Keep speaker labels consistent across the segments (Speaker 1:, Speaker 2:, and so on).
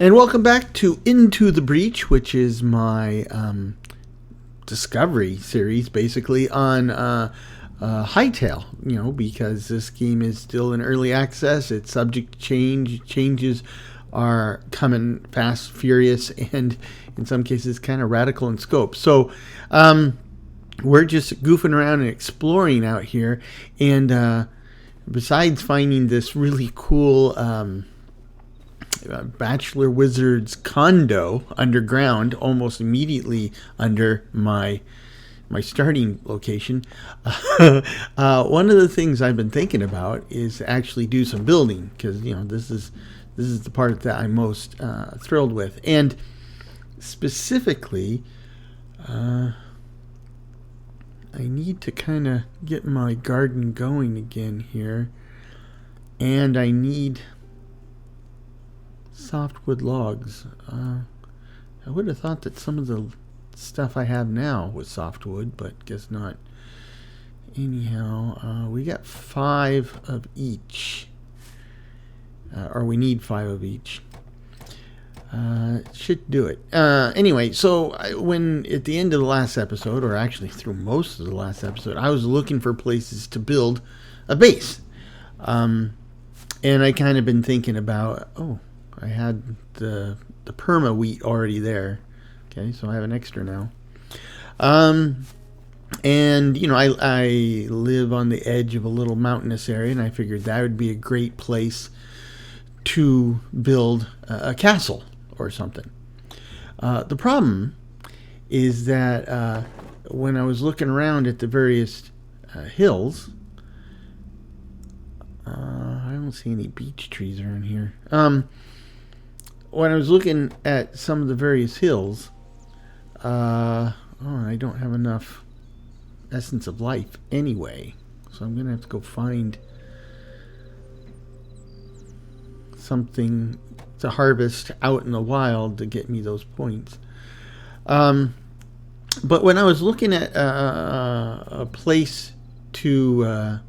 Speaker 1: And welcome back to Into the Breach, which is my discovery series, basically, on Hightail, because this game is still in early access. It's subject to change. Changes are coming fast, furious, and in some cases kind of radical in scope. So we're just goofing around and exploring out here. And besides finding this really cool Bachelor Wizard's condo underground, almost immediately under my starting location, one of the things I've been thinking about is actually do some building, because this is the part that I'm most thrilled with, and specifically I need to kind of get my garden going again here, and I need softwood logs. I would have thought that some of the stuff I have now was softwood, but guess not. Anyhow, we got 5 of each, or we need 5 of each. Should do it. Anyway, so when at the end of the last episode, or actually through most of the last episode, I was looking for places to build a base, and I kind of been thinking about, I had the perma wheat already there. Okay, so I have an extra now. And I live on the edge of a little mountainous area, and I figured that would be a great place to build a castle or something. The problem is that when I was looking around at the various hills, I don't see any beech trees around here. When I was looking at some of the various hills, I don't have enough essence of life anyway, so I'm gonna have to go find something to harvest out in the wild to get me those points. But when I was looking at a place to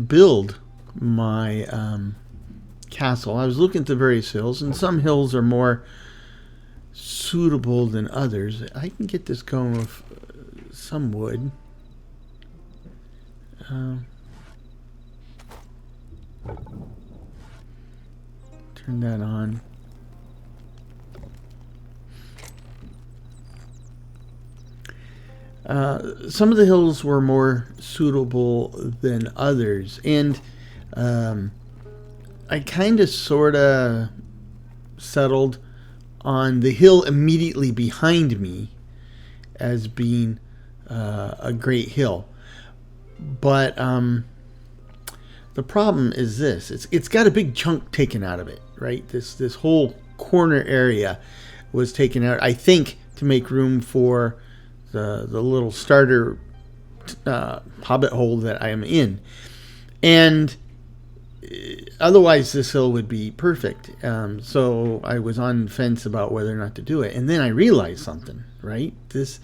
Speaker 1: build my castle, I was looking at the various hills, and some hills are more suitable than others. I can get this going with some wood. Turn that on. Some of the hills were more suitable than others, and I kind of sort of settled on the hill immediately behind me as being a great hill. But the problem is this: it's got a big chunk taken out of it, right? This whole corner area was taken out, I think, to make room for the little starter hobbit hole that I am in, and otherwise this hill would be perfect. So I was on the fence about whether or not to do it, and then I realized something. Right, this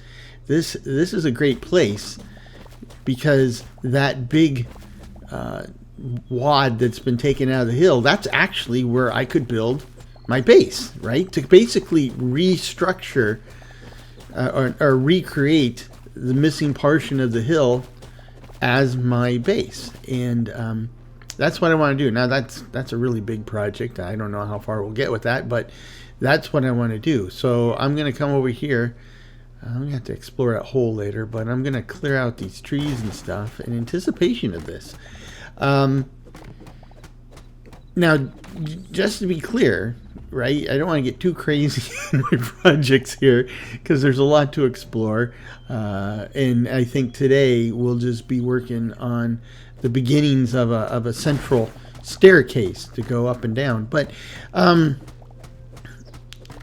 Speaker 1: is a great place because that big wad that's been taken out of the hill, that's actually where I could build my base, right? To basically restructure or recreate the missing portion of the hill as my base, and that's what I want to do. Now that's a really big project. I don't know how far we'll get with that, but that's what I want to do. So I'm going to come over here. I'm going to have to explore that hole later, but I'm going to clear out these trees and stuff in anticipation of this. Now, just to be clear, right, I don't want to get too crazy in my projects here because there's a lot to explore. And I think today we'll just be working on the beginnings of a central staircase to go up and down. But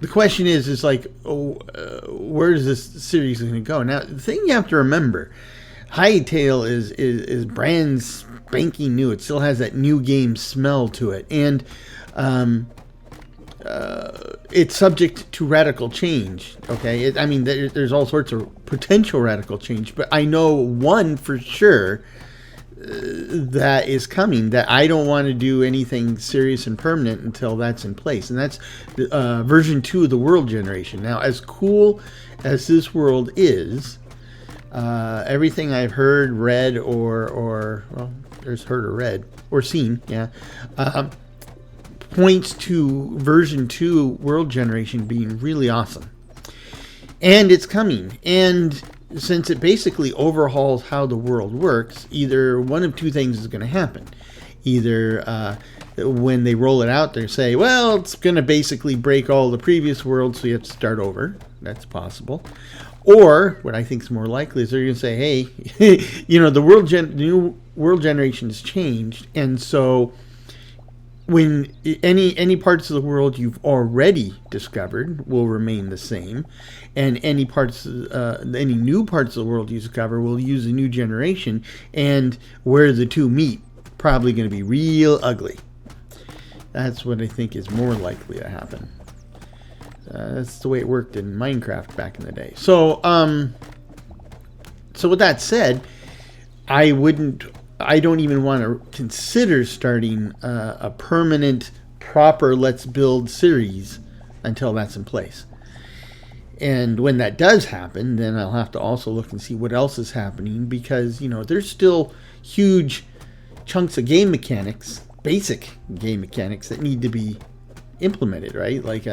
Speaker 1: the question is like, where is this series going to go? Now, the thing you have to remember, Hytale is brand spanking new. It still has that new game smell to it, and it's subject to radical change. Okay, there's all sorts of potential radical change, but I know one for sure that is coming, that I don't want to do anything serious and permanent until that's in place, and that's version 2 of the world generation. Now, as cool as this world is, everything I've heard, read, or there's heard or read or seen, points to version 2 world generation being really awesome, and it's coming. And since it basically overhauls how the world works, either one of two things is going to happen. Either when they roll it out, they say, well, it's going to basically break all the previous worlds, so you have to start over. That's possible. Or, what I think is more likely, is they're going to say, hey, the new world generation has changed, and so when any parts of the world you've already discovered will remain the same, and any new parts of the world you discover will use a new generation, and where the two meet, probably going to be real ugly. That's what I think is more likely to happen. That's the way it worked in Minecraft back in the day. So with that said, I don't even want to consider starting a permanent, proper Let's Build series until that's in place. And when that does happen, then I'll have to also look and see what else is happening, because, there's still huge chunks of game mechanics, basic game mechanics, that need to be implemented, right? Like,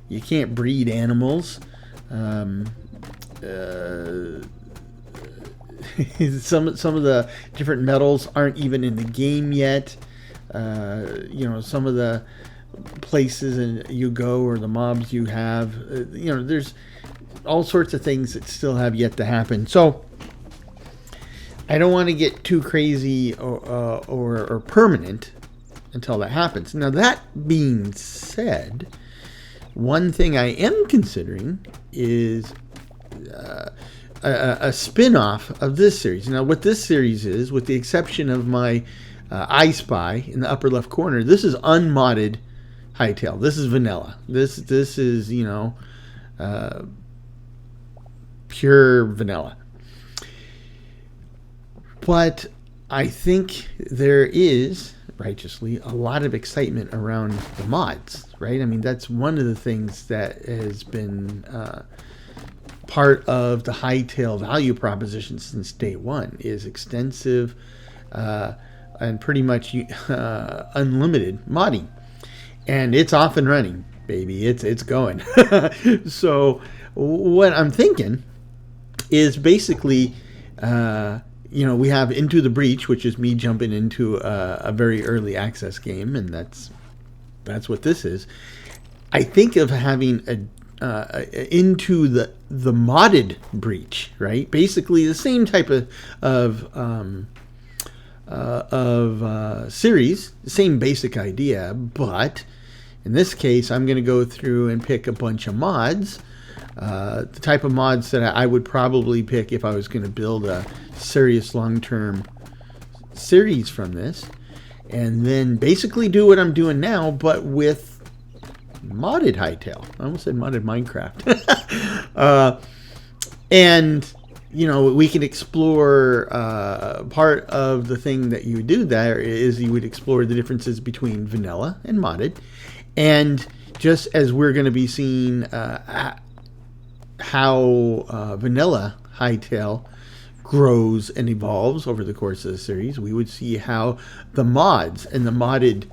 Speaker 1: you can't breed animals. Some of the different metals aren't even in the game yet. Some of the places you go, or the mobs you have, there's all sorts of things that still have yet to happen. So I don't want to get too crazy or permanent until that happens. Now, that being said, one thing I am considering is a spin-off of this series. Now, what this series is, with the exception of my I Spy in the upper left corner, this is unmodded Hytale. This is vanilla. This is, pure vanilla. But I think there is, righteously, a lot of excitement around the mods, right? That's one of the things that has been part of the Hytale value proposition since day one, is extensive and pretty much unlimited modding. And it's off and running, baby. It's going. So what I'm thinking is basically, we have Into the Breach, which is me jumping into a very early access game, and that's what this is. I think of having into the modded Breach, right? Basically the same type of series, the same basic idea, but in this case, I'm going to go through and pick a bunch of mods, the type of mods that I would probably pick if I was going to build a serious long-term series from this, and then basically do what I'm doing now, but with modded Hytale. I almost said modded Minecraft. And we can explore part of the thing that you would do there is you would explore the differences between vanilla and modded, and just as we're going to be seeing how vanilla Hytale grows and evolves over the course of the series, we would see how the mods and the modded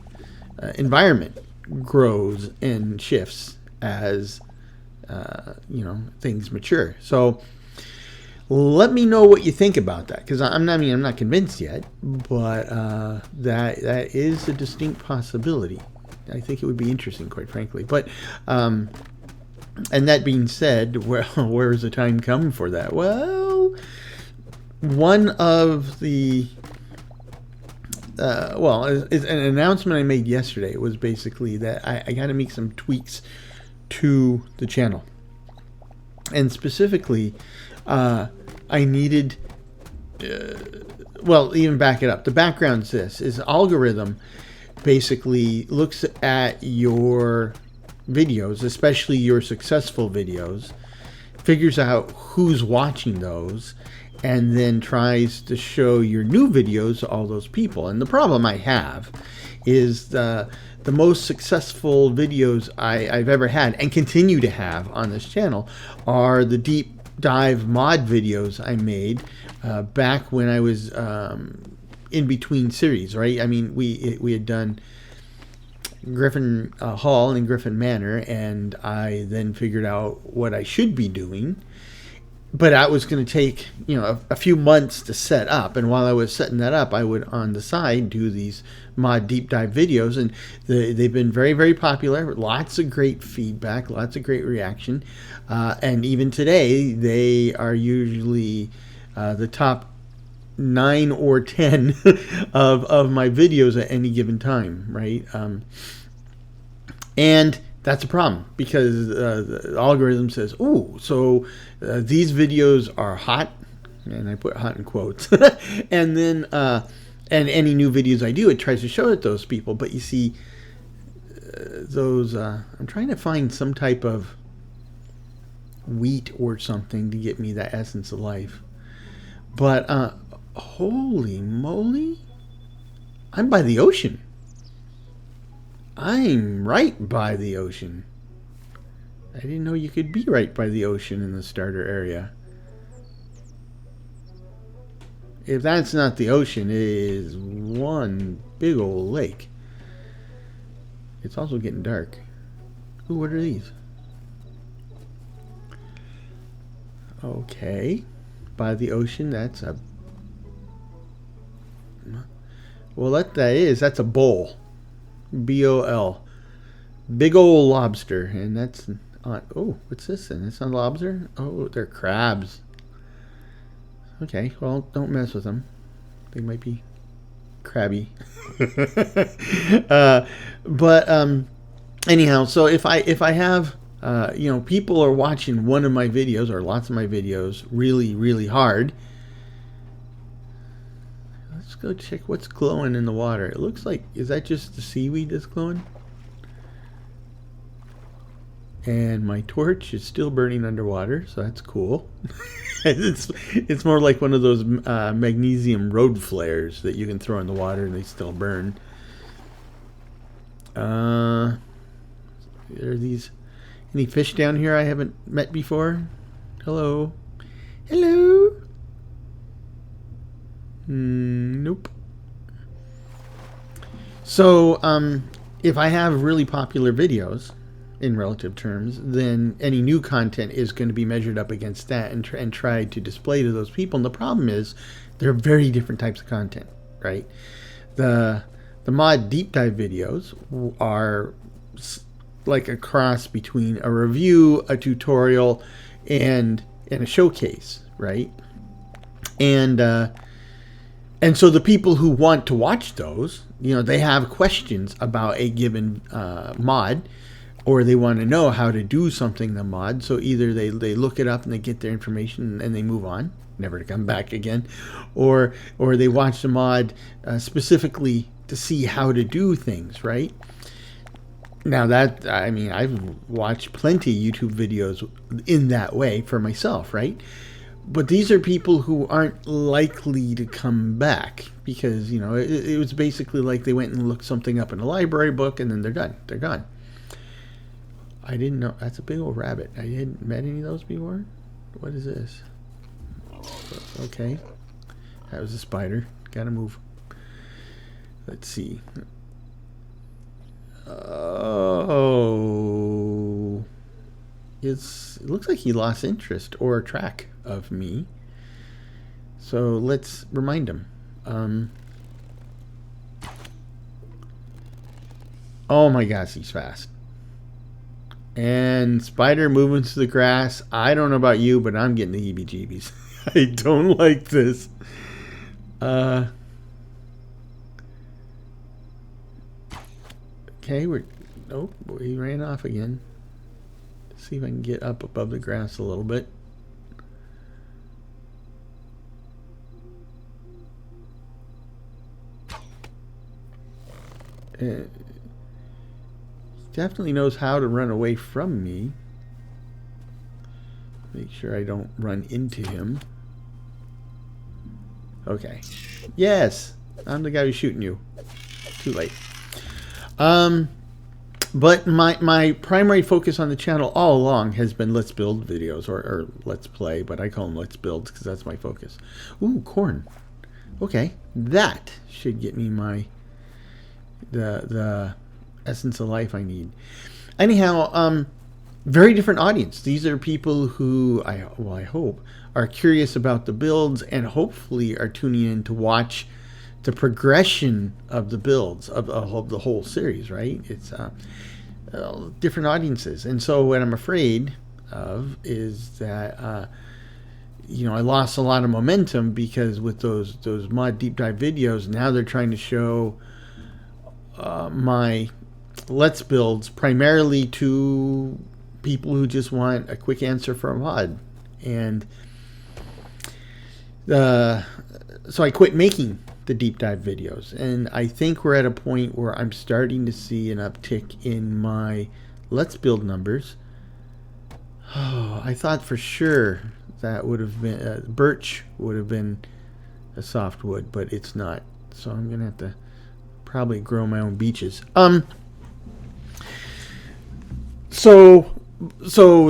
Speaker 1: environment grows and shifts as things mature. So let me know what you think about that, because I'm not convinced yet, but that is a distinct possibility. I think it would be interesting, quite frankly. But and that being said, where is the time coming for that? Well, one of the an announcement I made yesterday was basically that I got to make some tweaks to the channel. And specifically, I needed, well, even back it up. The background's this, is algorithm basically looks at your videos, especially your successful videos, figures out who's watching those, and then tries to show your new videos to all those people. And the problem I have is the most successful videos I've ever had and continue to have on this channel are the deep dive mod videos I made back when I was in between series, right? I mean, we had done Griffin Hall and Griffin Manor, and I then figured out what I should be doing. But that was going to take, a few months to set up. And while I was setting that up, I would, on the side, do these mod deep dive videos. And they've been very, very popular. Lots of great feedback, lots of great reaction. And even today, they are usually the top 9 or 10 of my videos at any given time, right? And that's a problem, because the algorithm says, "Oh, so these videos are hot," and I put "hot" in quotes. And then, and any new videos I do, it tries to show it those people. But you see, those I'm trying to find some type of wheat or something to get me that essence of life. But holy moly, I'm by the ocean. I'm right by the ocean. I didn't know you could be right by the ocean in the starter area. If that's not the ocean, it is one big old lake. It's also getting dark. Ooh, what are these? Okay. By the ocean, that's a... Well, that's a bowl. B-O-L. Big old lobster. And that's on... Oh, what's this then? It's not lobster? Oh, they're crabs. Okay, well, don't mess with them. They might be crabby. Anyhow, so if I have people are watching one of my videos or lots of my videos really, really hard, let's go check what's glowing in the water. It looks like, is that just the seaweed that's glowing? And my torch is still burning underwater, so that's cool. It's more like one of those magnesium road flares that you can throw in the water and they still burn. Are these any fish down here I haven't met before? Hello. Hello. Nope. So if I have really popular videos in relative terms, then any new content is going to be measured up against that and try to display to those people. And the problem is they're very different types of content, right? The mod deep dive videos are like a cross between a review, a tutorial, and a showcase, right? And so the people who want to watch those, they have questions about a given mod, or they want to know how to do something in the mod. So either they look it up and they get their information and they move on, never to come back again, or they watch the mod specifically to see how to do things, right? Now I've watched plenty of YouTube videos in that way for myself, right? But these are people who aren't likely to come back because, it was basically like they went and looked something up in a library book and then they're done. They're gone. I didn't know. That's a big old rabbit. I hadn't met any of those before. What is this? Okay. That was a spider. Gotta move. Let's see. Oh. It looks like he lost interest or track of me. So let's remind him. Oh my gosh, he's fast. And spider moving through the grass. I don't know about you, but I'm getting the heebie-jeebies. I don't like this. Okay, nope, he ran off again. see if I can get up above the grass a little bit. Definitely knows how to run away from me. Make sure I don't run into him. Okay. Yes, I'm the guy who's shooting you. Too late. But my primary focus on the channel all along has been Let's Build videos, or Let's Play, but I call them Let's Build because that's my focus. Ooh, corn. Okay, that should get me the essence of life I need. Anyhow, very different audience. These are people who I hope are curious about the builds and hopefully are tuning in to watch the progression of the builds of the whole series, right? It's different audiences. And so what I'm afraid of is that I lost a lot of momentum because with those mod deep dive videos, now they're trying to show my Let's Builds primarily to people who just want a quick answer for a mod. And so I quit making the deep dive videos, and I think we're at a point where I'm starting to see an uptick in my Let's Build numbers. Oh, I thought for sure that would have been birch would have been a softwood, but it's not. So I'm gonna have to probably grow my own beeches. So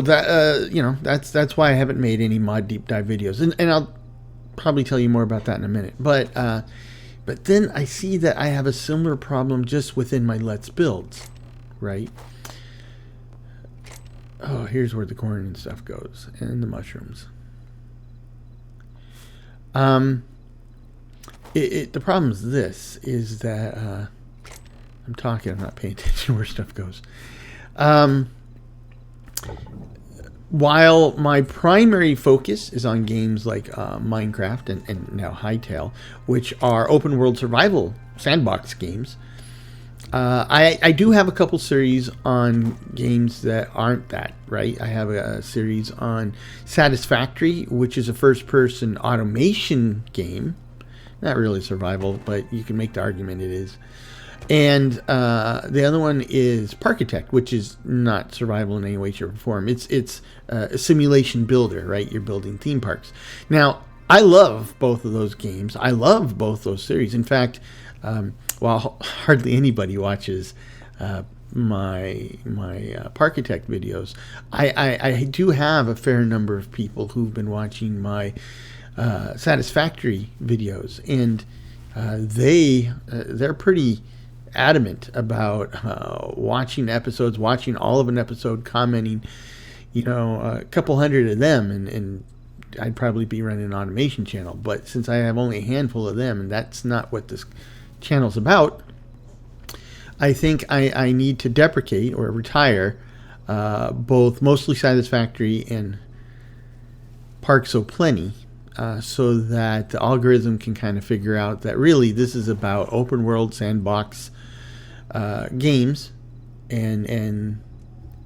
Speaker 1: that that's why I haven't made any mod deep dive videos, and I'll probably tell you more about that in a minute. But then I see that I have a similar problem just within my Let's Builds, right? Oh, here's where the corn and stuff goes, and the mushrooms. The problem is that I'm talking, I'm not paying attention where stuff goes. While my primary focus is on games like Minecraft and now Hytale, which are open world survival sandbox games, I do have a couple series on games that aren't that, right? I have a series on Satisfactory, which is a first-person automation game. Not really survival, but you can make the argument it is. And the other one is Parkitect, which is not survival in any way, shape, or form. It's a simulation builder, right? You're building theme parks. Now, I love both of those games. I love both those series. In fact, while hardly anybody watches my Parkitect videos, I do have a fair number of people who've been watching my Satisfactory videos, and they're pretty adamant about watching episodes, watching all of an episode, commenting, a couple hundred of them, and I'd probably be running an automation channel. But since I have only a handful of them, and that's not what this channel's about, I think I need to deprecate or retire both Mostly Satisfactory and Parks O'Plenty, so that the algorithm can kind of figure out that really this is about open world sandbox games, and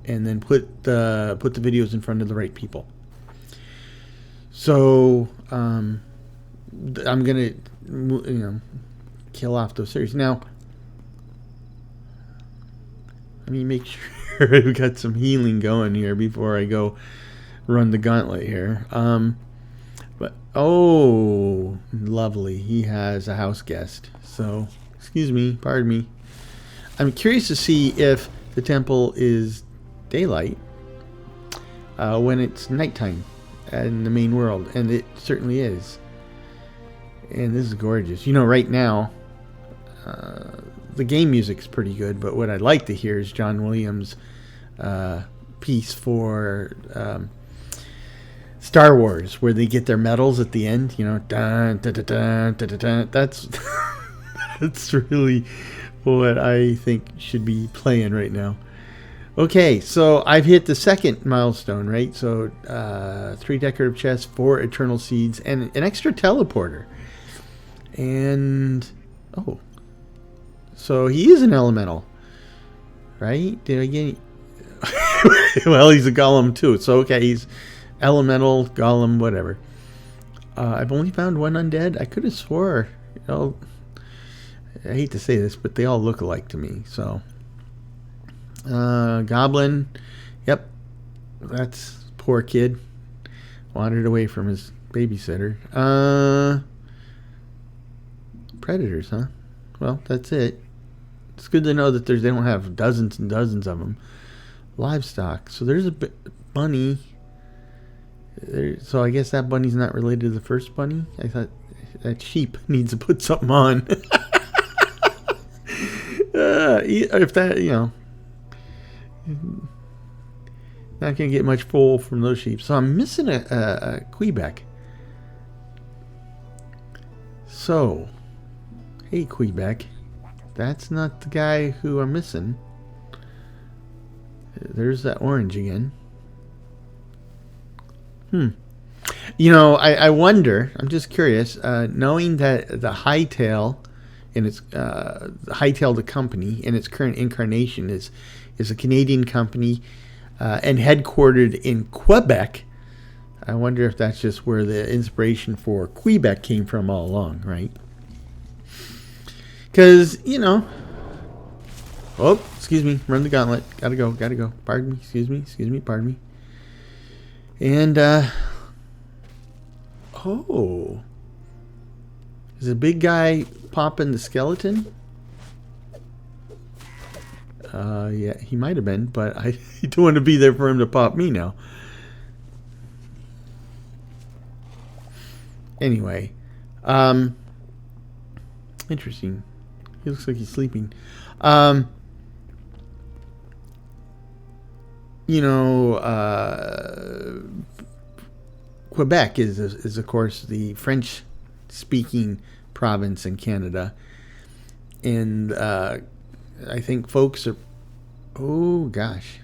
Speaker 1: then put the videos in front of the right people. So I'm gonna kill off those series now. Let me make sure we've got some healing going here before I go run the gauntlet here. But oh, lovely, he has a house guest. So excuse me, pardon me. I'm curious to see if the temple is daylight when it's nighttime in the main world, and it certainly is. And this is gorgeous. Right now the game music's pretty good, but what I'd like to hear is John Williams' piece for Star Wars, where they get their medals at the end. Dun, dun, dun, dun, dun, dun, dun. That's really what I think should be playing right now. Okay, so I've hit the second milestone, right? So 3 decorative chests, 4 eternal seeds, and an extra teleporter. And so he is an elemental, right? Did I get Well, he's a golem too. So okay, he's elemental, golem, whatever. I've only found one undead. I could have swore, I hate to say this, but they all look alike to me. So, goblin. Yep, that's poor kid. Wandered away from his babysitter. Predators, huh? Well, that's it. It's good to know that they don't have dozens and dozens of them. Livestock. So there's a bunny. So I guess that bunny's not related to the first bunny. I thought that sheep needs to put something on. If that, not gonna get much wool from those sheep. So I'm missing a Quebec. So, hey Quebec, that's not the guy who I'm missing. There's that orange again. I wonder, I'm just curious, knowing that the Hightail and its Hightail the company in its current incarnation is a Canadian company and headquartered in Quebec. I wonder if that's just where the inspiration for Quebec came from all along, right? Because, oh, excuse me, run the gauntlet. Gotta go. Pardon me, excuse me, pardon me. And, oh, is the big guy popping the skeleton? Yeah, he might have been, but I don't want to be there for him to pop me now. Anyway, interesting. He looks like he's sleeping. Quebec is of course the French-speaking province in Canada, and I think folks are. Oh gosh,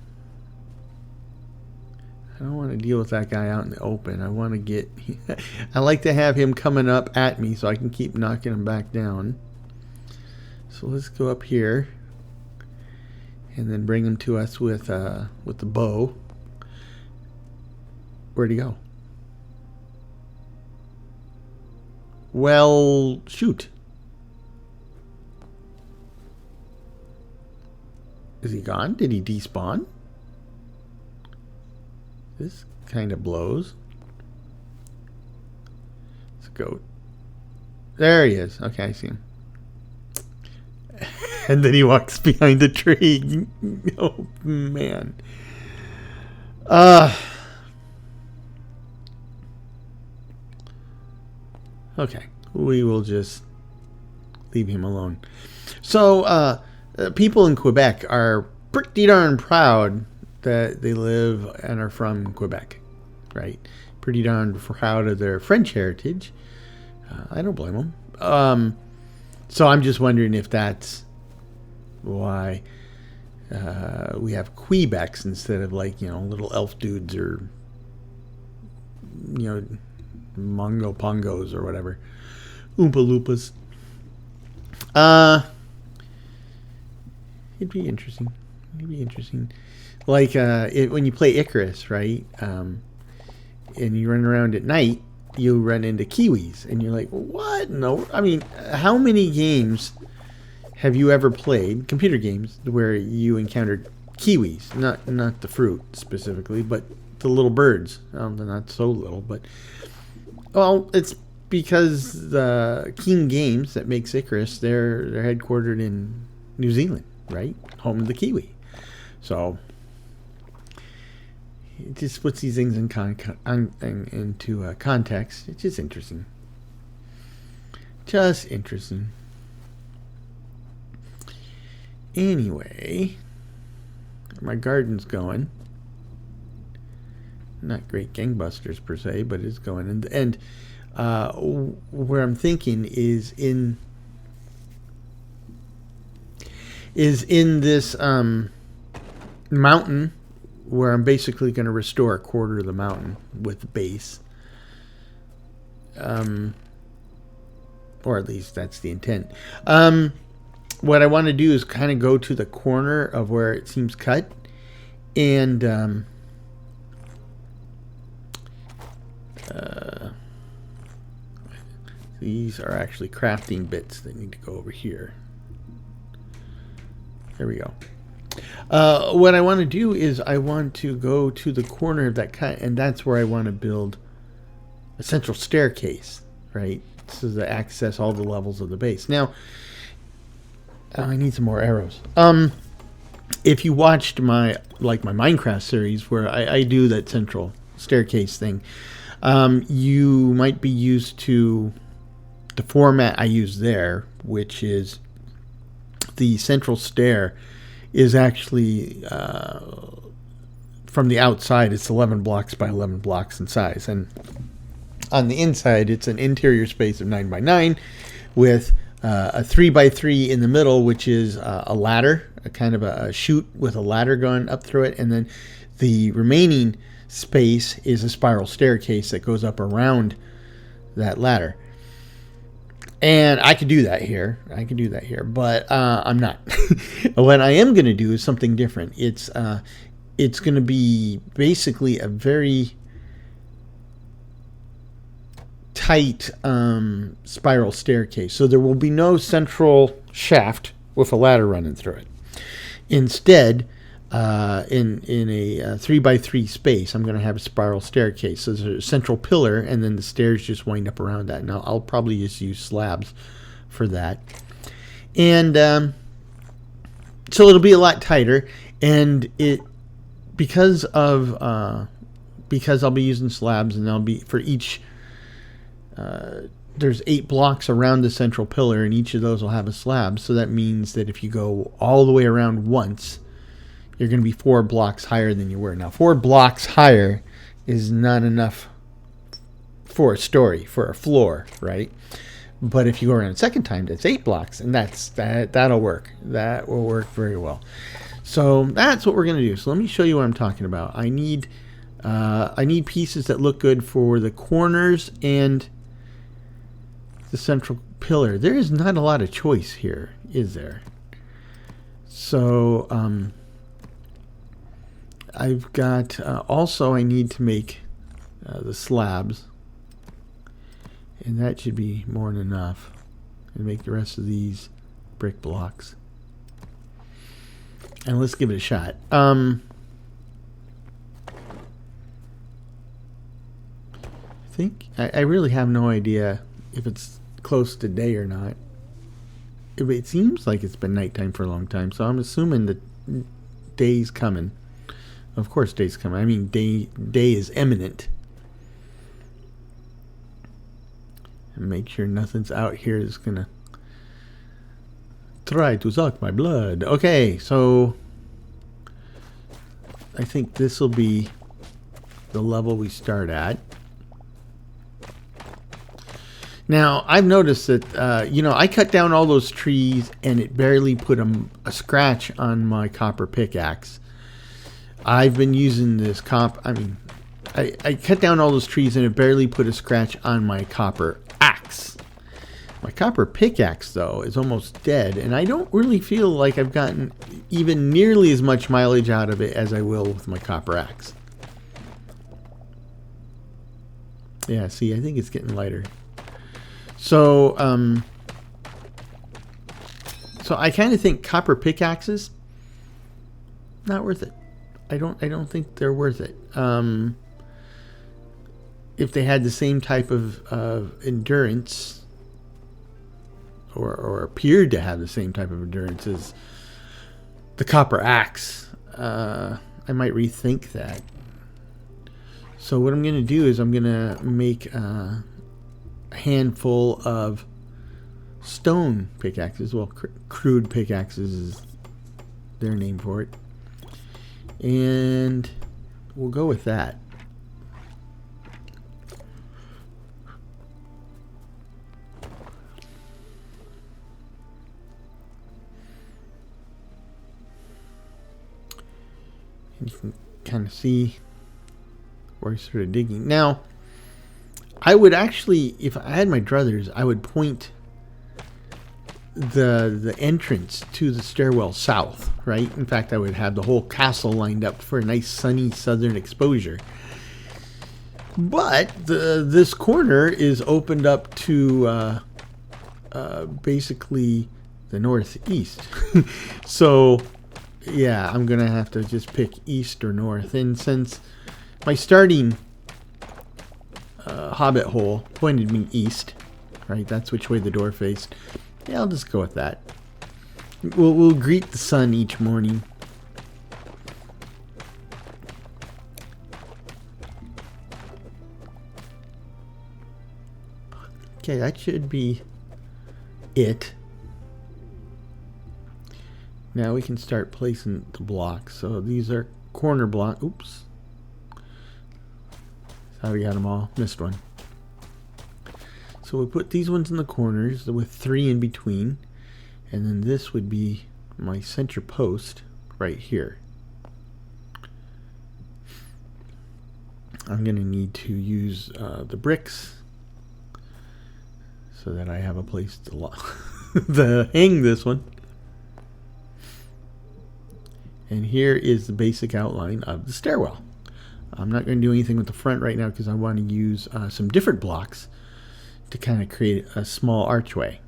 Speaker 1: I don't want to deal with that guy out in the open. I want to get. I like to have him coming up at me so I can keep knocking him back down. So let's go up here, and then bring him to us with the bow. Where'd he go? Well, shoot. Is he gone? Did he despawn? This kind of blows. Let's go. There he is. Okay, I see him. And then he walks behind the tree. Oh, man. Okay. We will just leave him alone. So, people in Quebec are pretty darn proud that they live and are from Quebec, right? Pretty darn proud of their French heritage. I don't blame them. So I'm just wondering if that's why we have Quebecs instead of little elf dudes or Mongo Pongos or whatever. Oompa Loompas. It'd be interesting. Like when you play Icarus, right? And you run around at night, you run into kiwis, and you're like, "What? No!" I mean, how many games have you ever played, computer games, where you encountered kiwis? Not the fruit specifically, but the little birds. They're not so little, but it's because the King Games that makes Icarus, they're headquartered in New Zealand, right? Home of the kiwi. So it just puts these things into context. It's just interesting. Anyway, my garden's going. Not great gangbusters per se, but it's going. And where I'm thinking is in this mountain where I'm basically going to restore a quarter of the mountain with the base. Or at least that's the intent. What I want to do is kind of go to the corner of where it seems cut And these are actually crafting bits that need to go over here. There we go. What I want to do is I want to go to the corner of that cut, and that's where I want to build a central staircase, right? So to access all the levels of the base. Now, I need some more arrows. If you watched my Minecraft series where I do that central staircase thing, you might be used to the format I use there, which is the central stair is actually from the outside it's 11 blocks by 11 blocks in size, and on the inside it's an interior space of 9 by 9 with a 3 by 3 in the middle, which is a ladder, a kind of a chute with a ladder going up through it, and then the remaining space is a spiral staircase that goes up around that ladder. And I could do that here. But I'm not. What I am going to do is something different. It's going to be basically a very tight spiral staircase. So there will be no central shaft with a ladder running through it. Instead, in a 3 by 3 space, I'm going to have a spiral staircase. So there's a central pillar, and then the stairs just wind up around that. Now I'll probably just use slabs for that, and so it'll be a lot tighter. And because I'll be using slabs, and there'll be for each. There's 8 blocks around the central pillar, and each of those will have a slab. So that means that if you go all the way around once, you're going to be 4 blocks higher than you were. Now, 4 blocks higher is not enough for a story, for a floor, right? But if you go around a second time, that's 8 blocks, and that'll work. That will work very well. So that's what we're going to do. So let me show you what I'm talking about. I need pieces that look good for the corners and the central pillar. There is not a lot of choice here, is there? So I've got also I need to make the slabs, and that should be more than enough, and make the rest of these brick blocks. And let's give it a shot. I think I really have no idea if it's close to day or not. It seems like it's been nighttime for a long time, so I'm assuming that day's coming. Of course day's coming. I mean day is imminent. And make sure nothing's out here that's gonna try to suck my blood. Okay, so I think this will be the level we start at. Now, I've noticed that, I cut down all those trees and it barely put a scratch on my copper pickaxe. I've been using this I cut down all those trees and it barely put a scratch on my copper axe. My copper pickaxe, though, is almost dead, and I don't really feel like I've gotten even nearly as much mileage out of it as I will with my copper axe. Yeah, see, I think it's getting lighter. So, I kind of think copper pickaxes, not worth it. I don't think they're worth it. If they had the same type of endurance, or appeared to have the same type of endurance as the copper axe, I might rethink that. So what I'm going to do is I'm going to make a handful of stone pickaxes. Well, crude pickaxes is their name for it. And we'll go with that. And you can kind of see where I started digging. Now, I would actually, if I had my druthers, I would point the entrance to the stairwell south, right? In fact, I would have the whole castle lined up for a nice sunny southern exposure. But this corner is opened up to basically the northeast. So yeah, I'm gonna have to just pick east or north. And since my starting hobbit hole pointed me east, right? That's which way the door faced. Yeah, I'll just go with that. We'll greet the sun each morning. Okay, that should be it. Now we can start placing the blocks. So these are corner block. Oops. How we got them all. Missed one. So we'll put these ones in the corners with 3 in between. And then this would be my center post right here. I'm going to need to use the bricks so that I have a place to hang this one. And here is the basic outline of the stairwell. I'm not going to do anything with the front right now because I want to use some different blocks to kind of create a small archway.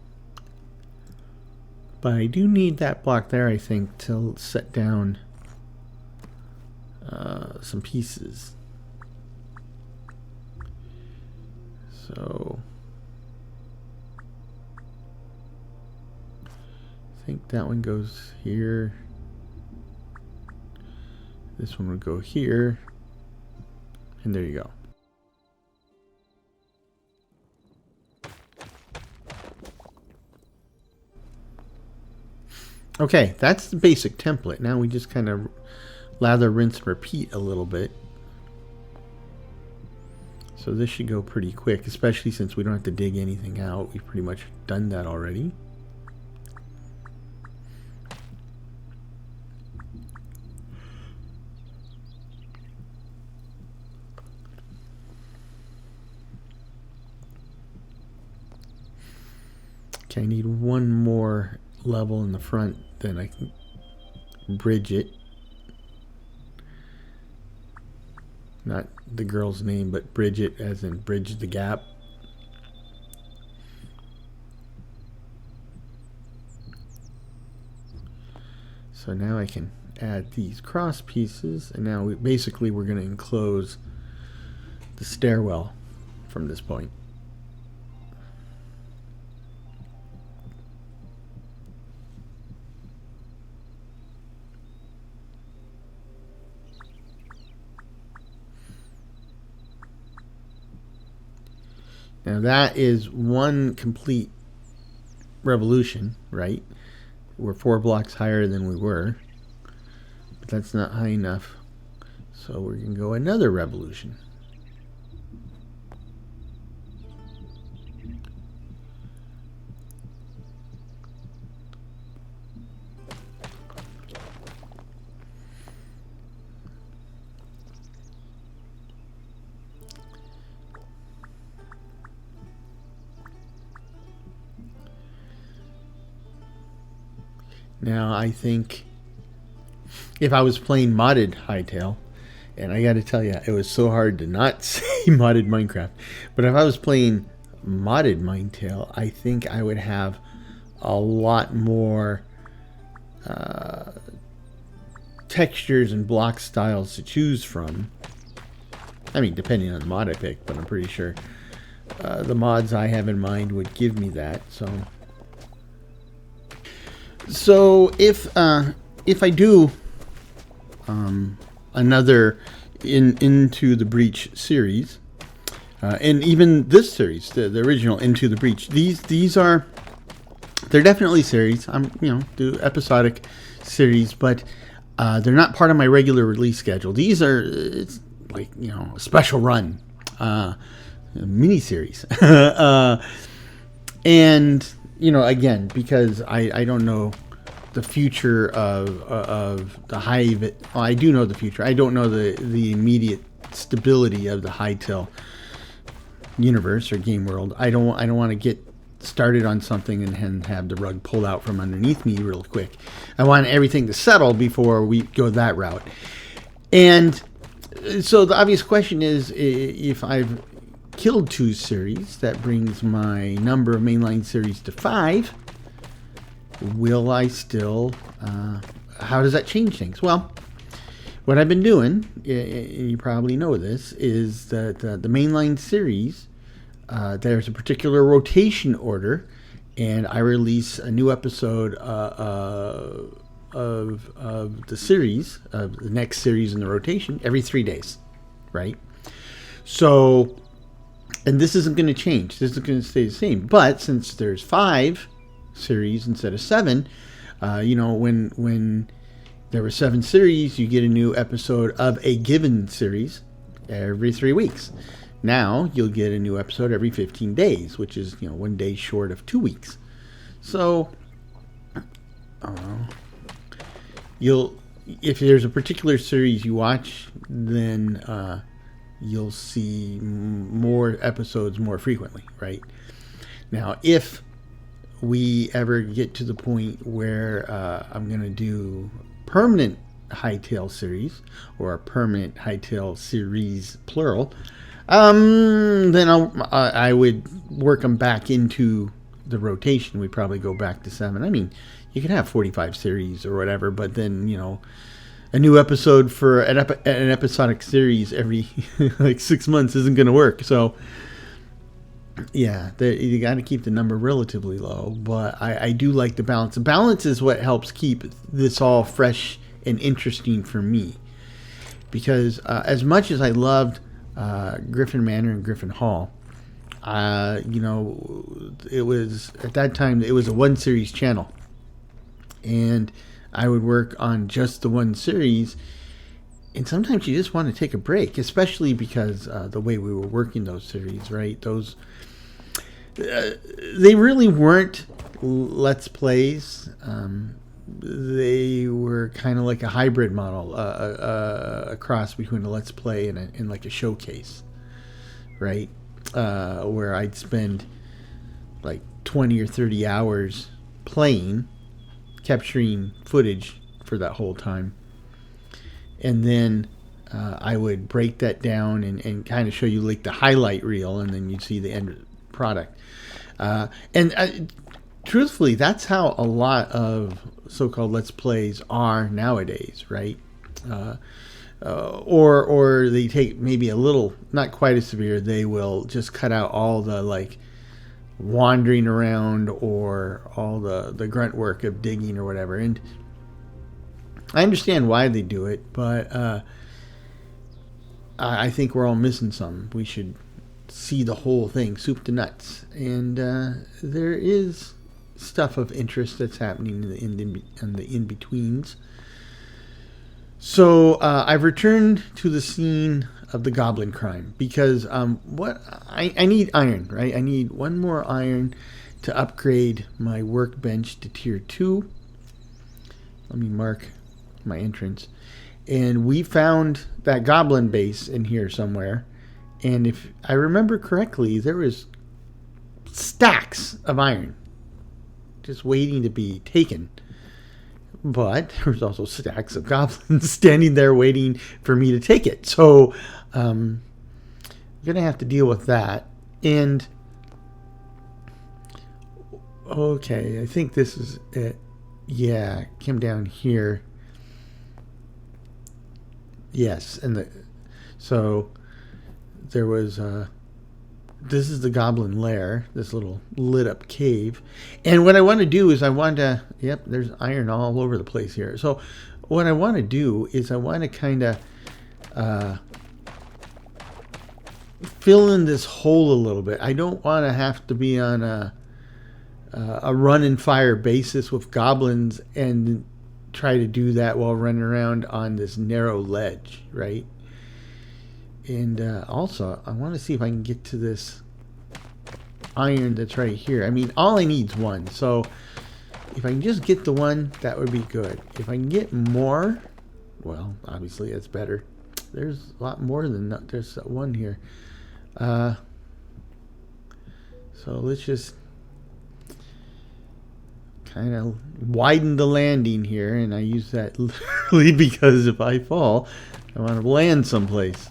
Speaker 1: But I do need that block there, I think, to set down some pieces. So I think that one goes here. This one would go here. And there you go. Okay, that's the basic template. Now we just kind of lather, rinse, and repeat a little bit. So this should go pretty quick, especially since we don't have to dig anything out. We've pretty much done that already. Okay, I need one more level in the front, then I can bridge it. Not the girl's name, but bridge it as in bridge the gap. So now I can add these cross pieces, and now basically we're going to enclose the stairwell from this point. Now that is one complete revolution, right? We're 4 blocks higher than we were, but that's not high enough. So we're going to go another revolution. Now, I think if I was playing modded Hightail, and I got to tell you, it was so hard to not say modded Minecraft, but if I was playing modded Minetail, I think I would have a lot more textures and block styles to choose from. I mean, depending on the mod I pick, but I'm pretty sure the mods I have in mind would give me that. So if I do another Into the Breach series, and even this series, the original Into the Breach, they're definitely series. I'm do episodic series, but they're not part of my regular release schedule. These are it's like a special run, mini series, and again, because I don't know the future of the Hive. Well, I do know the future. I don't know the immediate stability of the Hightail universe or game world. I don't want to get started on something and have the rug pulled out from underneath me real quick. I want everything to settle before we go that route. And so the obvious question is, if I've killed 2 series, that brings my number of mainline series to 5. Will I still, how does that change things? Well, what I've been doing, you probably know this, is that the mainline series, there's a particular rotation order, and I release a new episode of the series, of the next series in the rotation, every 3 days, right? So, and this isn't going to change. This is going to stay the same. But since there's 5 series instead of 7, when there were 7 series, you get a new episode of a given series every 3 weeks. Now you'll get a new episode every 15 days, which is 1 day short of 2 weeks. So if there's a particular series you watch, then you'll see more episodes more frequently, right? Now, if we ever get to the point where I'm going to do permanent hightail series, or a permanent hightail series plural, then I would work them back into the rotation. We'd probably go back to 7. I mean, you can have 45 series or whatever, but then a new episode for an episodic series every like 6 months isn't going to work. So yeah, you got to keep the number relatively low, but I do like the balance. The balance is what helps keep this all fresh and interesting for me, because as much as I loved Griffin Manor and Griffin Hall, it was, at that time, it was a 1 series channel, and I would work on just the 1 series, and sometimes you just want to take a break, especially because the way we were working those series, right? Those they really weren't Let's Plays. They were kind of like a hybrid model, a cross between a Let's Play and like a showcase, right? Where I'd spend like 20 or 30 hours playing, capturing footage for that whole time, and then I would break that down and kind of show you like the highlight reel, and then you'd see the end product. Truthfully, that's how a lot of so-called Let's Plays are nowadays, right? Or they take maybe a little, not quite as severe. They will just cut out all the like wandering around or all the grunt work of digging or whatever. And I understand why they do it, but I think we're all missing some. We should see the whole thing, soup to nuts. And there is stuff of interest that's happening in the in-betweens. So I've returned to the scene of the goblin crime because what I need iron, right? I need 1 more iron to upgrade my workbench to tier 2. Let me mark my entrance. And we found that goblin base in here somewhere. And if I remember correctly, there was stacks of iron just waiting to be taken. But there was also stacks of goblins standing there waiting for me to take it. So I'm going to have to deal with that. And okay, I think this is it. Yeah, came down here. Yes, and so there was this is the Goblin Lair, this little lit up cave. And what I want to do is yep, there's iron all over the place here. So what I want to do is I want to kind of fill in this hole a little bit. I don't want to have to be on a run and fire basis with goblins and try to do that while running around on this narrow ledge, right? And also, I want to see if I can get to this iron that's right here. I mean, all I need is 1. So if I can just get the 1, that would be good. If I can get more, well, obviously that's better. There's a lot more than that. There's 1 here. So let's just kind of widen the landing here, and I use that literally because if I fall, I want to land someplace.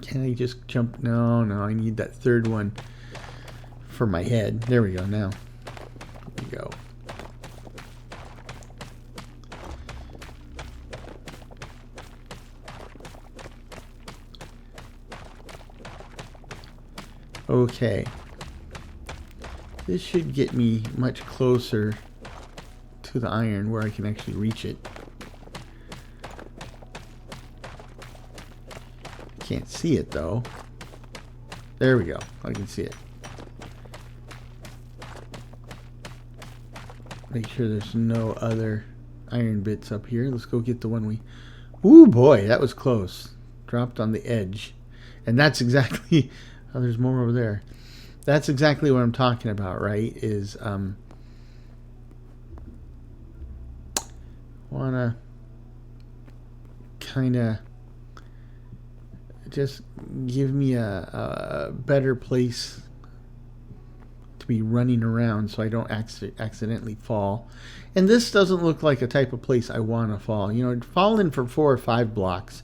Speaker 1: Can I just jump? No, I need that third one for my head. There we go. Now, there we go. Okay. This should get me much closer to the iron where I can actually reach it. Can't see it though. There we go. I can see it. Make sure there's no other iron bits up here. Let's go get the one we... Ooh boy, that was close. Dropped on the edge. And that's exactly... Oh, there's more over there. That's exactly what I'm talking about, right? Is wanna kind of just give me a better place to be running around so I don't accidentally fall. And this doesn't look like a type of place I want to fall. You know, falling for 4 or 5 blocks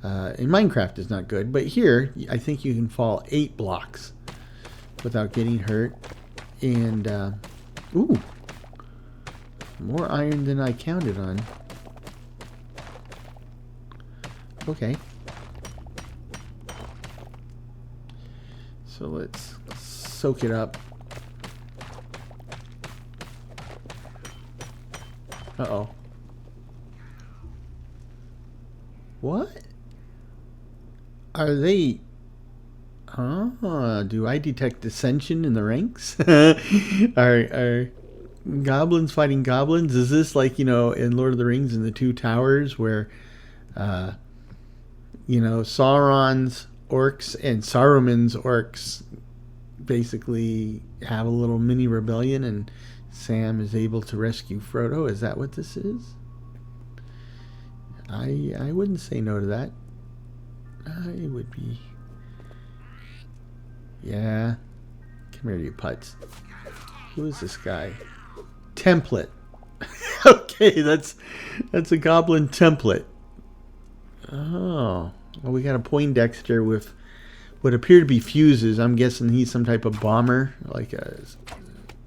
Speaker 1: in Minecraft is not good, but here I think you can fall 8 blocks without getting hurt. And ooh, more iron than I counted on. Okay, so let's soak it up. Uh-oh. What? Are they... do I detect dissension in the ranks? Are goblins fighting goblins? Is this like, you know, in Lord of the Rings in the Two Towers where, you know, Sauron's orcs and Saruman's orcs basically have a little mini rebellion and Sam is able to rescue Frodo? Is that what this is? I wouldn't say no to that. I would be... Yeah. Come here, you putz. Who is this guy? Template. Okay, that's a goblin template. Oh. Well, we got a Poindexter with what appear to be fuses. I'm guessing he's some type of bomber, like a,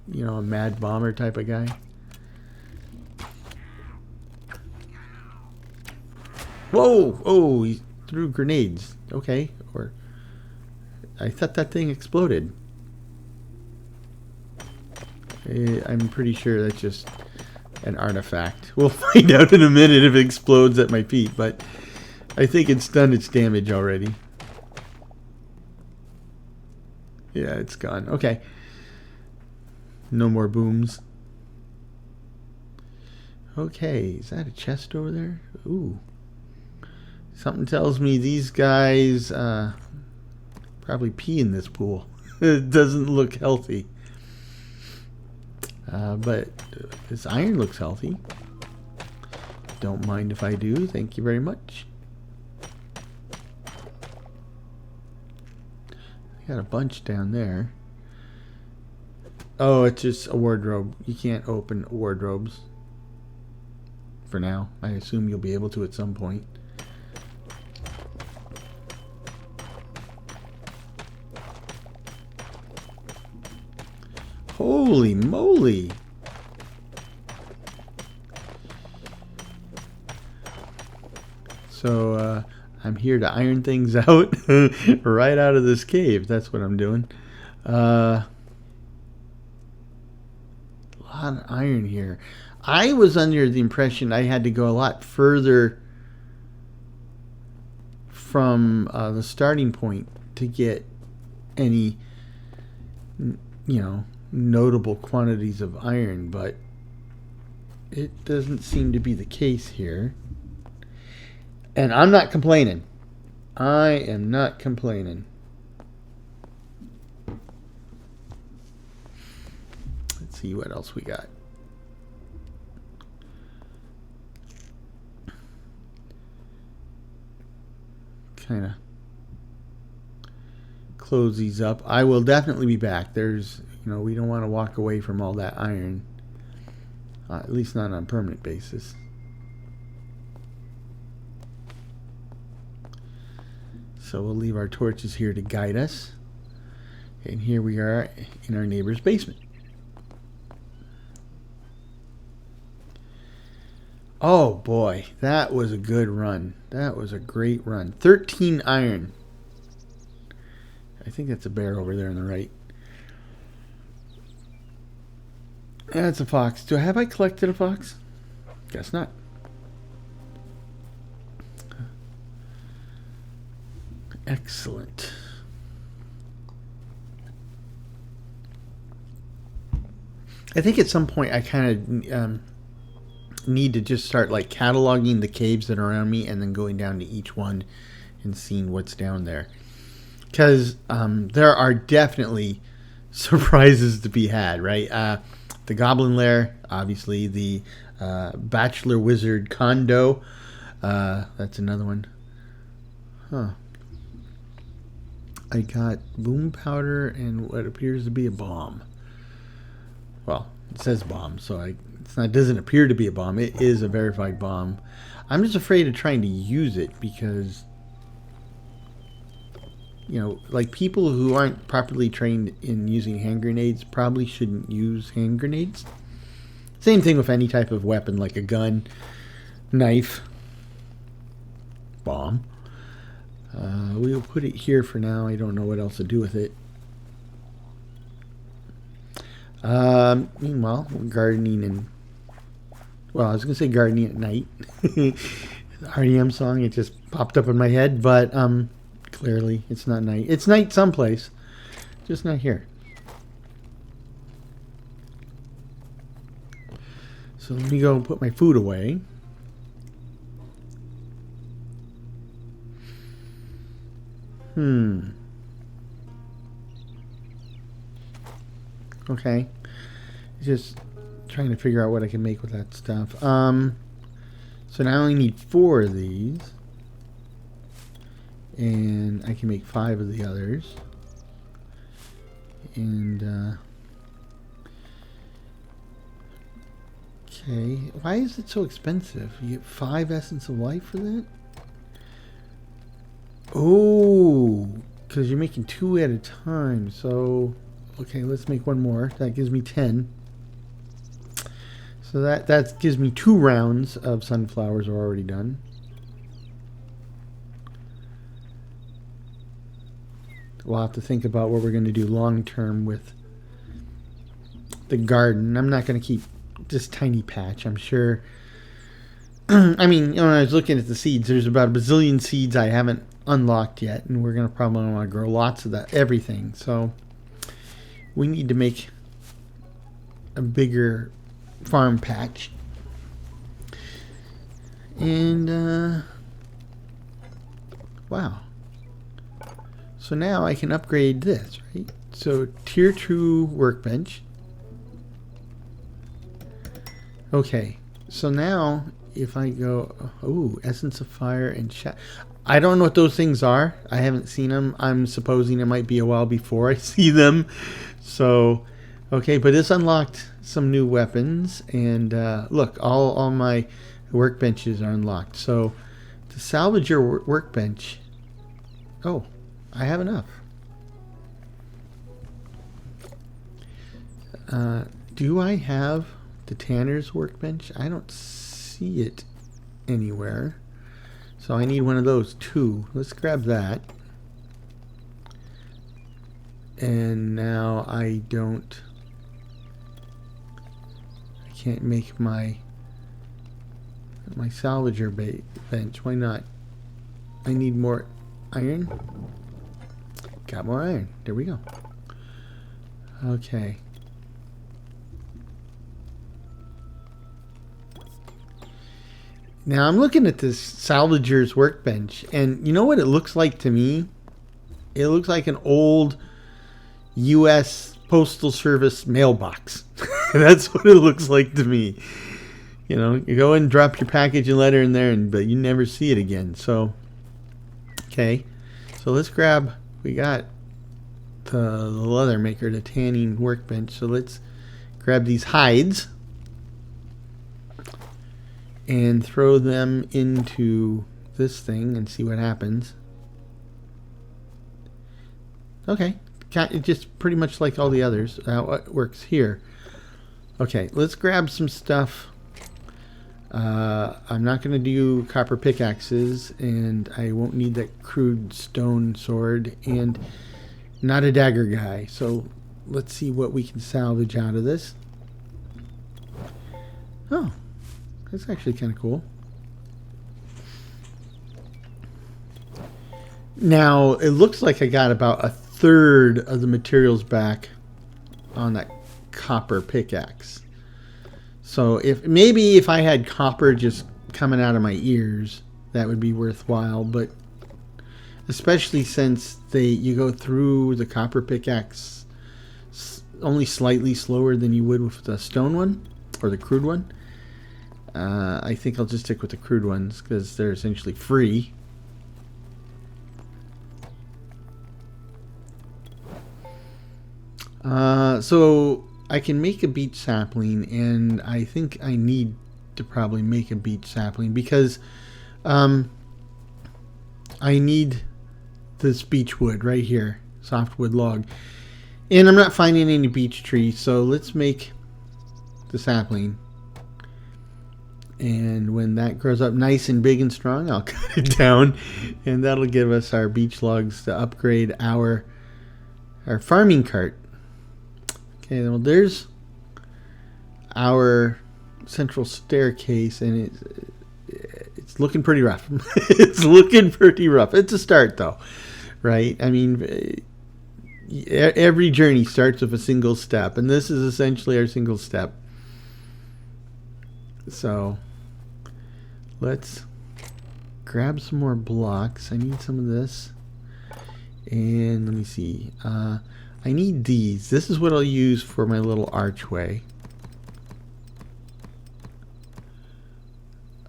Speaker 1: you know, a mad bomber type of guy. Whoa! Oh, he threw grenades. Okay, or I thought that thing exploded. I'm pretty sure that's just an artifact. We'll find out in a minute if it explodes at my feet, but I think it's done its damage already. Yeah, it's gone. Okay. No more booms. Okay, is that a chest over there? Ooh. Something tells me these guys probably pee in this pool. It doesn't look healthy. But this iron looks healthy. Don't mind if I do. Thank you very much. I got a bunch down there. Oh, it's just a wardrobe. You can't open wardrobes. For now. I assume you'll be able to at some point. Holy moly! So, I'm here to iron things out right out of this cave. That's what I'm doing. A lot of iron here. I was under the impression I had to go a lot further from the starting point to get any, you know, notable quantities of iron, but it doesn't seem to be the case here. And I'm not complaining. I am not complaining. Let's see what else we got. Kind of close these up. I will definitely be back. There's, we don't want to walk away from all that iron. At least not on a permanent basis. So we'll leave our torches here to guide us. And here we are in our neighbor's basement. Oh boy, that was a good run. That was a great run. 13 iron. I think that's a bear over there on the right. That's a fox. Have I collected a fox? Guess not. Excellent. I think at some point I kind of need to just start like cataloging the caves that are around me and then going down to each one and seeing what's down there. Because there are definitely surprises to be had, right? The Goblin Lair, obviously. The Bachelor Wizard Condo. That's another one. Huh. I got boom powder and what appears to be a bomb. Well, it says bomb, so it doesn't appear to be a bomb. It is a verified bomb. I'm just afraid of trying to use it because, like people who aren't properly trained in using hand grenades probably shouldn't use hand grenades. Same thing with any type of weapon like a gun, knife, bomb. We'll put it here for now. I don't know what else to do with it. Meanwhile, gardening and... Well, I was going to say gardening at night. The REM song, it just popped up in my head. But clearly, it's not night. It's night someplace. Just not here. So let me go and put my food away. Okay. Just trying to figure out what I can make with that stuff. So now I only need 4 of these. And I can make 5 of the others. And, okay. Why is it so expensive? You get 5 Essence of Life for that? Oh, because you're making 2 at a time. So, okay, let's make 1 more. That gives me 10. So that gives me 2 rounds of sunflowers are already done. We'll have to think about what we're going to do long term with the garden. I'm not going to keep this tiny patch. I'm sure. I mean, when I was looking at the seeds, there's about a bazillion seeds I haven't unlocked yet, and we're going to probably want to grow lots of that, everything. So we need to make a bigger farm patch. And wow. So now I can upgrade this, right? So tier 2 workbench. Okay. So now if I go, oh, Essence of Fire and chat. I don't know what those things are. I haven't seen them. I'm supposing it might be a while before I see them. So, okay, but it's unlocked some new weapons. And look, all my workbenches are unlocked. So to salvage your workbench, oh, I have enough. Do I have the Tanner's workbench? I don't see it anywhere. So I need one of those too. Let's grab that. And now I can't make my salvager bench. Why not? I need more iron. Got more iron. There we go. Okay. Now I'm looking at this salvager's workbench, and you know what it looks like to me? It looks like an old U.S. Postal Service mailbox. That's what it looks like to me. You know, you go and drop your package and letter in there, but you never see it again. So, okay. So let's grab, we got the leather maker, the tanning workbench. So let's grab these hides and throw them into this thing and see what happens. Okay, just pretty much like all the others. What works here? Okay, let's grab some stuff. I'm not going to do copper pickaxes, and I won't need that crude stone sword, and not a dagger guy. So let's see what we can salvage out of this. Oh, that's actually kind of cool. Now, it looks like I got about a third of the materials back on that copper pickaxe. So if I had copper just coming out of my ears, that would be worthwhile. But especially since you go through the copper pickaxe only slightly slower than you would with the stone one or the crude one. I think I'll just stick with the crude ones because they're essentially free. So I can make a beech sapling, and I think I need to probably make a beech sapling because I need this beech wood right here, softwood log, and I'm not finding any beech trees, so let's make the sapling. And when that grows up nice and big and strong, I'll cut it down, and that'll give us our beech logs to upgrade our farming cart. Okay, well, there's our central staircase, and it's looking pretty rough. It's looking pretty rough. It's a start, though, right? I mean, every journey starts with a single step, and this is essentially our single step. So let's grab some more blocks. I need some of this, and let me see. I need these. This is what I'll use for my little archway.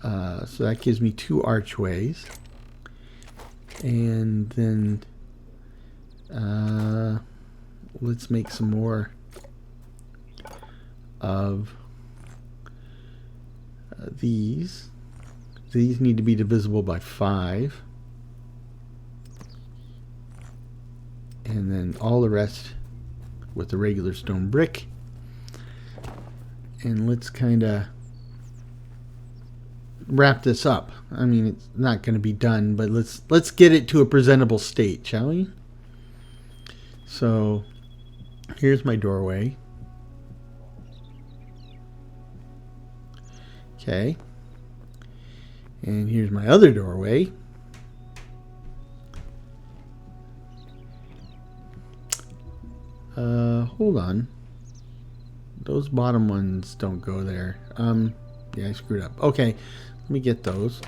Speaker 1: So that gives me 2 archways. And then let's make some more of these. These need to be divisible by 5. And then all the rest with the regular stone brick. And let's kind of wrap this up. I mean, it's not going to be done, but let's get it to a presentable state, shall we? So here's my doorway. Okay. And here's my other doorway. Hold on. Those bottom ones don't go there. Yeah, I screwed up. Okay, let me get those.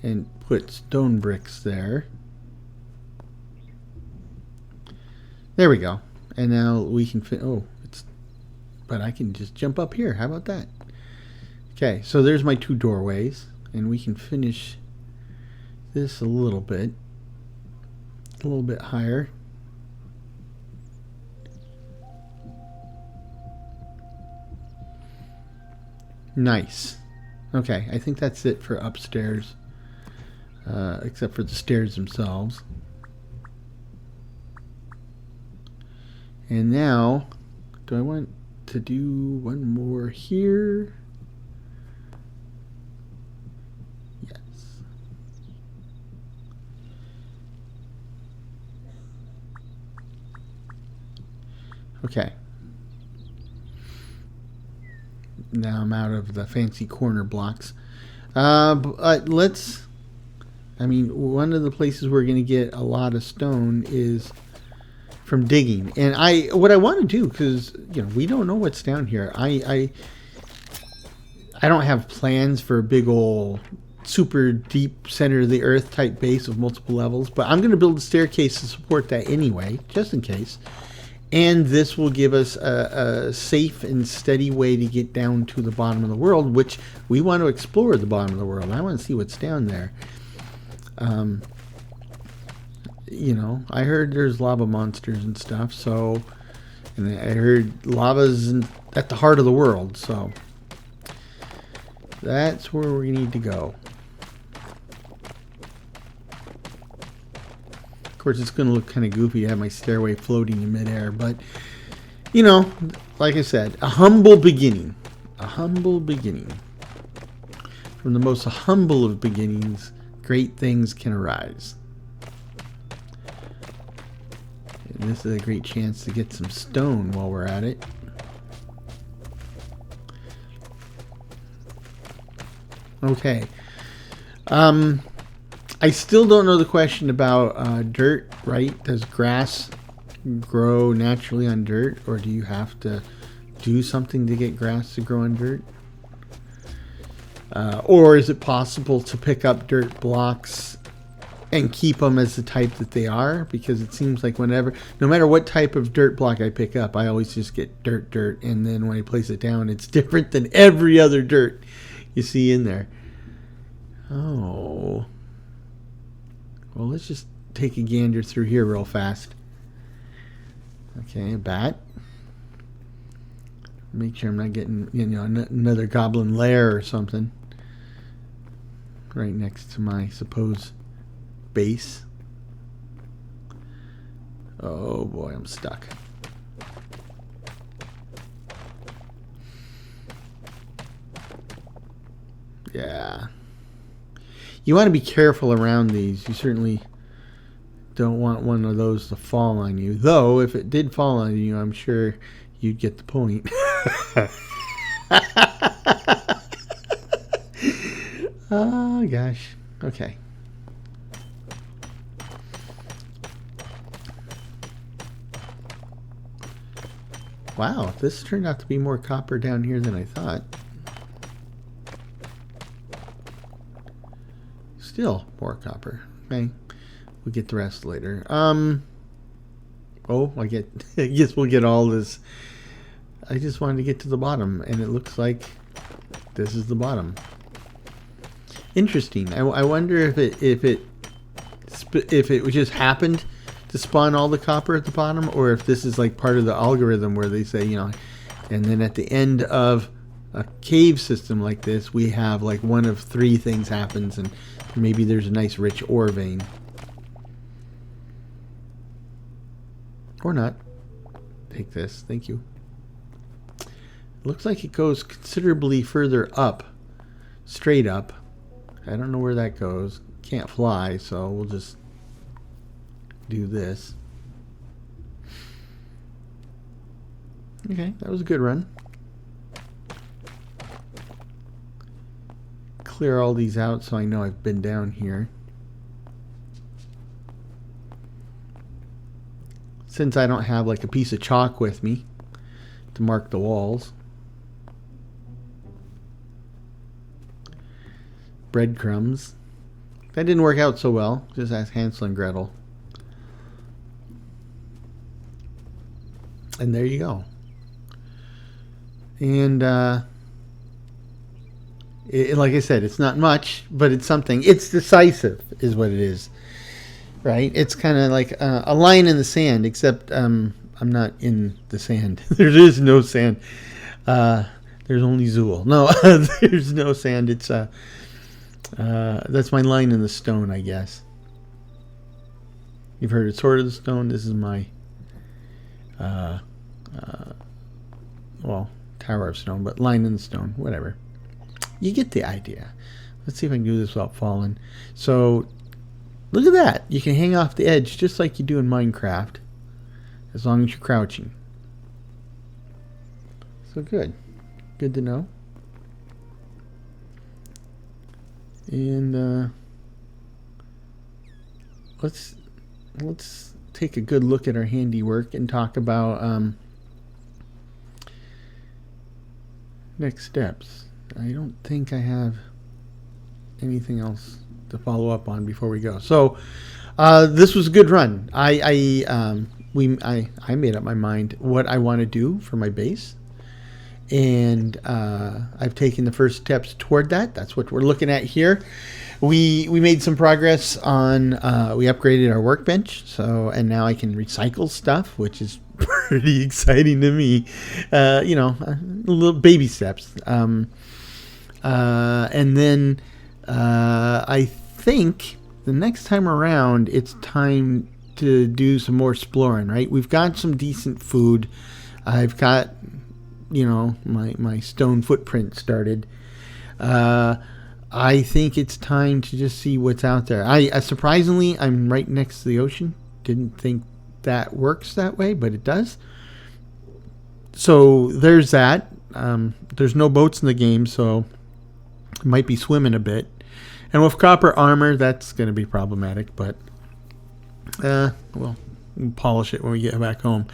Speaker 1: And put stone bricks there. There we go. And now we can fit. Oh, but I can just jump up here. How about that? Okay, so there's my 2 doorways, and we can finish this a little bit higher. Nice. Okay, I think that's it for upstairs, except for the stairs themselves. And now, do I want to do one more here? Yes. Okay. Now I'm out of the fancy corner blocks. But let's... I mean, one of the places we're going to get a lot of stone is from digging. And what I want to do, because we don't know what's down here. I don't have plans for a big old super deep center of the earth type base of multiple levels, but I'm going to build a staircase to support that anyway, just in case. And this will give us a safe and steady way to get down to the bottom of the world, which we want to explore the bottom of the world. I want to see what's down there. you know, I heard there's lava monsters and stuff, so, and I heard lava's at the heart of the world, so that's where we need to go. Of course, it's going to look kind of goofy to have my stairway floating in midair, but, you know, like I said, a humble beginning. A humble beginning. From the most humble of beginnings, great things can arise. And this is a great chance to get some stone while we're at it. Okay. I still don't know the question about dirt, right? Does grass grow naturally on dirt, or do you have to do something to get grass to grow on dirt? Or is it possible to pick up dirt blocks and keep them as the type that they are? Because it seems like no matter what type of dirt block I pick up, I always just get dirt, and then when I place it down, it's different than every other dirt you see in there. Oh. Well, let's just take a gander through here real fast. Okay, a bat. Make sure I'm not getting, you know, another Goblin Lair or something right next to my supposed base. Oh boy, I'm stuck. Yeah. You want to be careful around these. You certainly don't want one of those to fall on you. Though, if it did fall on you, I'm sure you'd get the point. Oh, gosh. Okay. Wow, this turned out to be more copper down here than I thought. Still more copper. Okay. We'll get the rest later. Oh, I guess we'll get all this. I just wanted to get to the bottom, and it looks like this is the bottom. Interesting. I wonder if it just happened to spawn all the copper at the bottom, or if this is like part of the algorithm where they say, you know, and then at the end of a cave system like this, we have like one of three things happens, and maybe there's a nice rich ore vein. Or not. Take this. Thank you. Looks like it goes considerably further up. Straight up. I don't know where that goes. Can't fly, so we'll just do this. Okay, that was a good run. Clear all these out so I know I've been down here. Since I don't have like a piece of chalk with me to mark the walls. Breadcrumbs. That didn't work out so well. Just ask Hansel and Gretel. And there you go. And like I said, it's not much, but it's something. It's decisive is what it is. Right? It's kind of like a line in the sand, except I'm not in the sand. There is no sand. There's only Zool. No, there's no sand. It's that's my line in the stone, I guess. You've heard of Sword of the Stone. This is my well, Tower of Stone, but line in the stone, whatever. You get the idea. Let's see if I can do this without falling. So look at that. You can hang off the edge just like you do in Minecraft, as long as you're crouching. So good. Good to know. And let's take a good look at our handiwork and talk about next steps. I don't think I have anything else to follow up on before we go. So this was a good run. I made up my mind what I want to do for my base, and I've taken the first steps toward that. That's what we're looking at here. we made some progress on. We upgraded our workbench, and now I can recycle stuff, which is pretty exciting to me. Little baby steps. And then I think the next time around, it's time to do some more exploring. Right? We've got some decent food. I've got my stone footprint started. I think it's time to just see what's out there. I surprisingly, I'm right next to the ocean. Didn't think that works that way, but it does. So there's that. There's no boats in the game, so I might be swimming a bit. And with copper armor, that's going to be problematic, but we'll polish it when we get back home.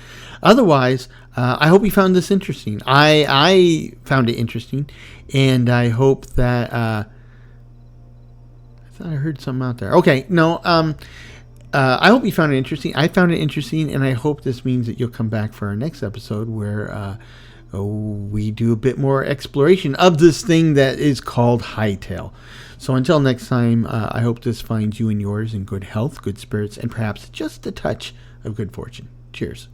Speaker 1: Otherwise, I hope you found this interesting. I found it interesting, and I hope that I thought I heard something out there. Okay, no. I hope you found it interesting. I found it interesting, and I hope this means that you'll come back for our next episode where we do a bit more exploration of this thing that is called Hightail. So until next time, I hope this finds you and yours in good health, good spirits, and perhaps just a touch of good fortune. Cheers.